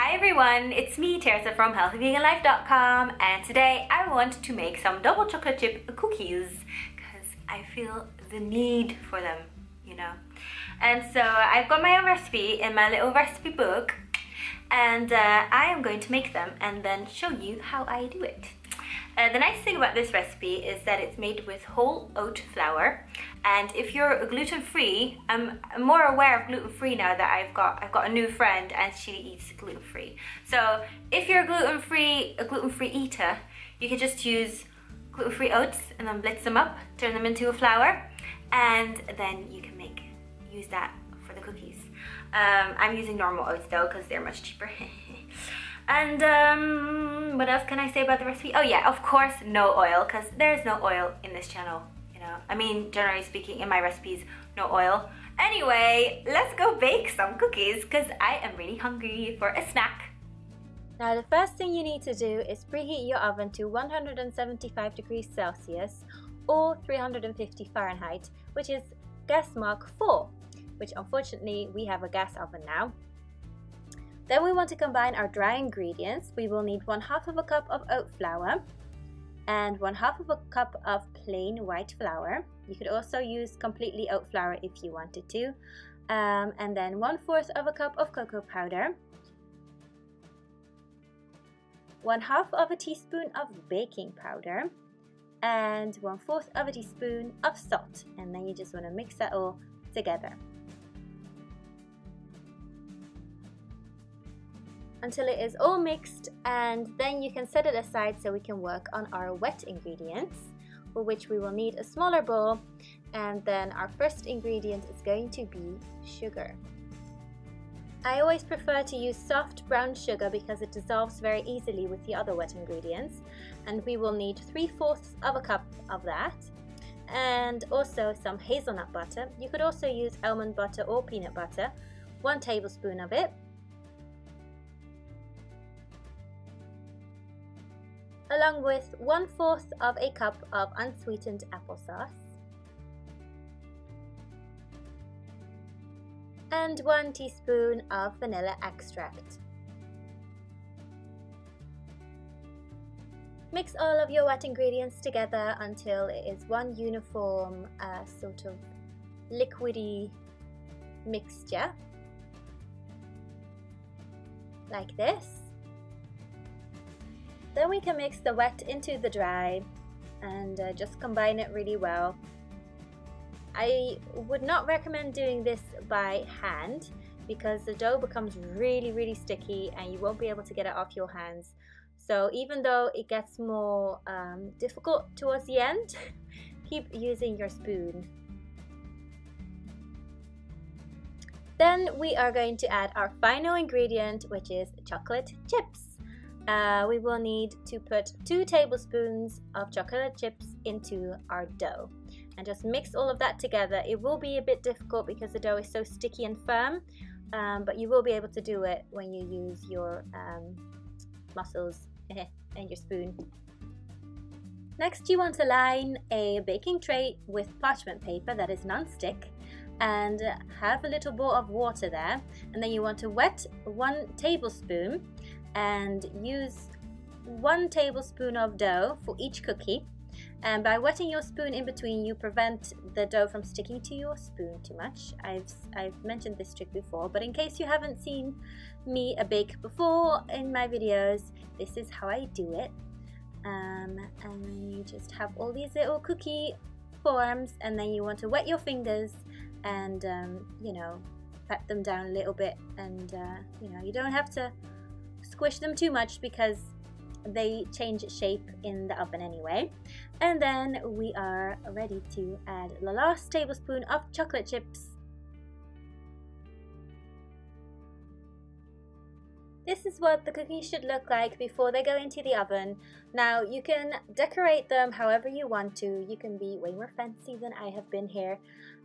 Hi everyone, it's me Teresa from healthyveganlife.com, and today I want to make some double chocolate chip cookies because I feel the need for them, you know. And so I've got my own recipe in my little recipe book, and I am going to make them and then show you how I do it. The nice thing about this recipe is that it's made with whole oat flour, and if you're gluten-free, I'm more aware of gluten-free now that I've got a new friend and she eats gluten-free. So if you're a gluten-free eater, you can just use gluten-free oats and then blitz them up, turn them into a flour, and then you can use that for the cookies. I'm using normal oats though because they're much cheaper. And what else can I say about the recipe? Oh yeah, of course, no oil, because there's no oil in this channel, you know. I mean, generally speaking, in my recipes, no oil. Anyway, let's go bake some cookies, because I am really hungry for a snack. Now the first thing you need to do is preheat your oven to 175 degrees Celsius or 350 Fahrenheit, which is gas mark 4, which unfortunately we have a gas oven now. Then we want to combine our dry ingredients. We will need 1/2 cup of oat flour and 1/2 cup of plain white flour. You could also use completely oat flour if you wanted to. And then 1/4 cup of cocoa powder, 1/2 teaspoon of baking powder, and 1/4 teaspoon of salt. And then you just want to mix that all together until it is all mixed, and then you can set it aside so we can work on our wet ingredients, for which we will need a smaller bowl. And then our first ingredient is going to be sugar. I always prefer to use soft brown sugar because it dissolves very easily with the other wet ingredients, and we will need 3/4 cup of that, and also some hazelnut butter. You could also use almond butter or peanut butter, 1 tablespoon of it, along with 1/4 cup of unsweetened applesauce, and 1 teaspoon of vanilla extract. Mix all of your wet ingredients together until it is one uniform sort of liquidy mixture, like this. Then we can mix the wet into the dry and just combine it really well. I would not recommend doing this by hand because the dough becomes really sticky and you won't be able to get it off your hands. So even though it gets more difficult towards the end, keep using your spoon. Then we are going to add our final ingredient, which is chocolate chips. We will need to put 2 tablespoons of chocolate chips into our dough and just mix all of that together. It will be a bit difficult because the dough is so sticky and firm, but you will be able to do it when you use your muscles and your spoon. Next, you want to line a baking tray with parchment paper that is non-stick and have a little bowl of water there, and then you want to wet 1 tablespoon and use 1 tablespoon of dough for each cookie. And by wetting your spoon in between, you prevent the dough from sticking to your spoon too much. I've mentioned this trick before, but in case you haven't seen me bake before in my videos, this is how I do it. And then you just have all these little cookie forms, and then you want to wet your fingers and you know, pat them down a little bit, and you know, you don't have to squish them too much because they change shape in the oven anyway. And then we are ready to add the last tablespoon of chocolate chips. This is what the cookies should look like before they go into the oven. Now you can decorate them however you want to. You can be way more fancy than I have been here.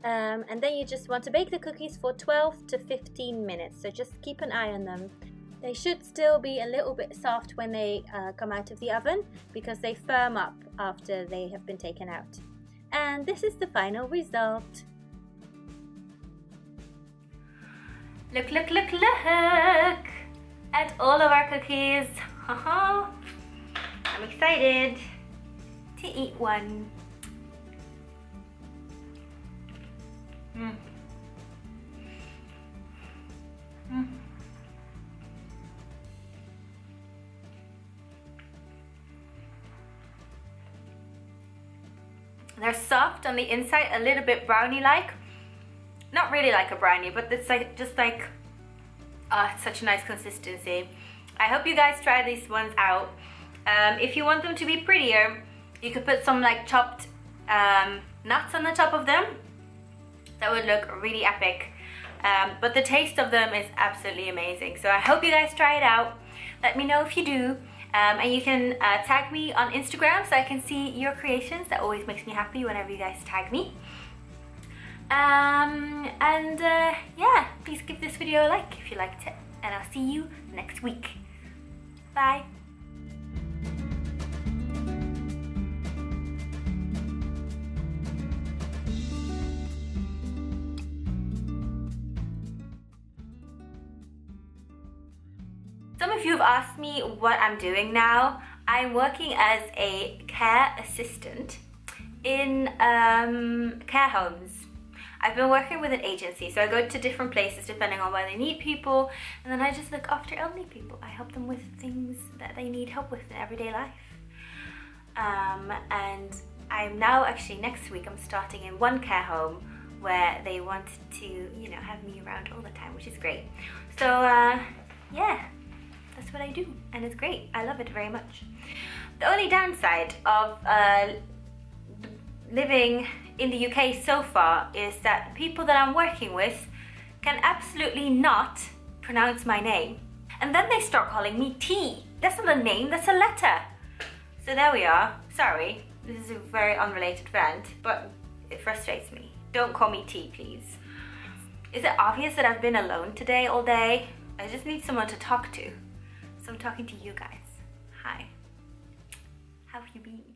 And then you just want to bake the cookies for 12 to 15 minutes, so just keep an eye on them. They should still be a little bit soft when they come out of the oven because they firm up after they have been taken out. And this is the final result. Look, look, look, look! add all of our cookies. I'm excited to eat one. They're soft on the inside, a little bit brownie-like. Not really like a brownie, but it's like just like, it's such a nice consistency. I hope you guys try these ones out. If you want them to be prettier, you could put some like chopped nuts on the top of them. That would look really epic. But the taste of them is absolutely amazing. So I hope you guys try it out. Let me know if you do. And you can tag me on Instagram so I can see your creations. That always makes me happy whenever you guys tag me. Yeah, please give this video a like if you liked it. And I'll see you next week. Bye. Some of you have asked me what I'm doing now. I'm working as a care assistant in care homes. I've been working with an agency, so I go to different places depending on where they need people, and then I just look after elderly people. I help them with things that they need help with in everyday life. And I'm now, actually next week, I'm starting in one care home where they want to, you know, have me around all the time, which is great. So yeah, that's what I do, and it's great. I love it very much. The only downside of living in the UK so far is that the people that I'm working with can absolutely not pronounce my name. And then they start calling me T. That's not a name, that's a letter. So there we are. Sorry, this is a very unrelated rant, but it frustrates me. Don't call me T, please. Is it obvious that I've been alone today all day? I just need someone to talk to. So I'm talking to you guys. Hi. How have you been?